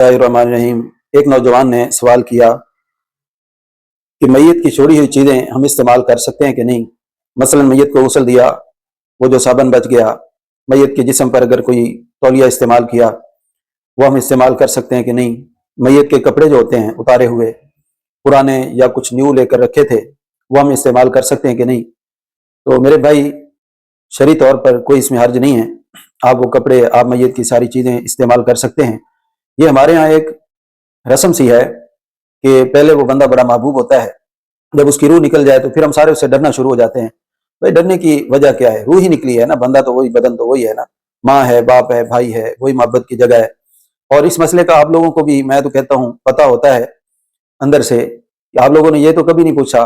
बिस्मिल्लाहिर्रहमानिर्रहीम। एक नौजवान ने सवाल किया कि मैयत की छोड़ी हुई चीज़ें हम इस्तेमाल कर सकते हैं कि नहीं। मसलन मैयत को गुस्ल दिया, वो जो साबन बच गया, मैयत के जिस्म पर अगर कोई तौलिया इस्तेमाल किया, वो हम इस्तेमाल कर सकते हैं कि नहीं। मैयत के कपड़े जो होते हैं उतारे हुए, पुराने या कुछ न्यू लेकर रखे थे, वो हम इस्तेमाल कर सकते हैं कि नहीं। तो मेरे भाई, शरई तौर पर कोई इसमें हर्ज नहीं है। आप वो कपड़े, आप मैयत की सारी चीज़ें इस्तेमाल कर सकते हैं। ये हमारे यहाँ एक रस्म सी है कि पहले वो बंदा बड़ा महबूब होता है, जब उसकी रूह निकल जाए तो फिर हम सारे उससे डरना शुरू हो जाते हैं। भाई डरने की वजह क्या है? रूह ही निकली है ना, बंदा तो वही, बदन तो वही है ना। माँ है, बाप है, भाई है, वही मोहब्बत की जगह है। और इस मसले का आप लोगों को भी, मैं तो कहता हूँ, पता होता है अंदर से कि आप लोगों ने ये तो कभी नहीं पूछा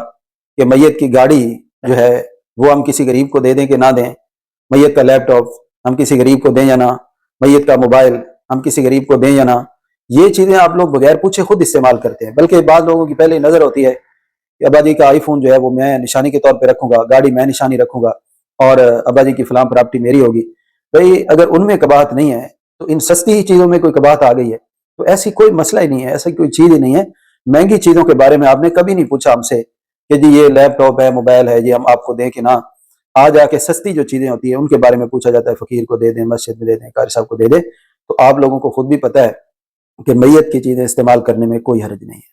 कि मैयत की गाड़ी जो है वो हम किसी गरीब को दे दें कि ना दें, मैयत का लैपटॉप हम किसी गरीब को दें या ना, मैयत का मोबाइल हम किसी गरीब को दें या ना। ये चीज़ें आप लोग बगैर पूछे खुद इस्तेमाल करते हैं। बल्कि बाद लोगों की पहले नज़र होती है कि अब्बा जी का आईफोन जो है वो मैं निशानी के तौर पे रखूंगा, गाड़ी मैं निशानी रखूंगा, और अब्बा जी की फलां प्रॉपर्टी मेरी होगी। भाई अगर उनमें कबाहत नहीं है तो इन सस्ती ही चीज़ों में कोई कबाहत आ गई है तो ऐसी कोई मसला ही नहीं है, ऐसी कोई चीज़ ही नहीं है। महंगी चीज़ों के बारे में आपने कभी नहीं पूछा हमसे कि जी ये लैपटॉप है, मोबाइल है, ये हम आपको दें कि ना। आ जाके सस्ती जो चीज़ें होती है उनके बारे में पूछा जाता है, फ़कीर को दे दें, मस्जिद में दे दें, कारी साहब को दे दें। तो आप लोगों को खुद भी पता है कि मैयत की चीज़ें इस्तेमाल करने में कोई हर्ज नहीं है।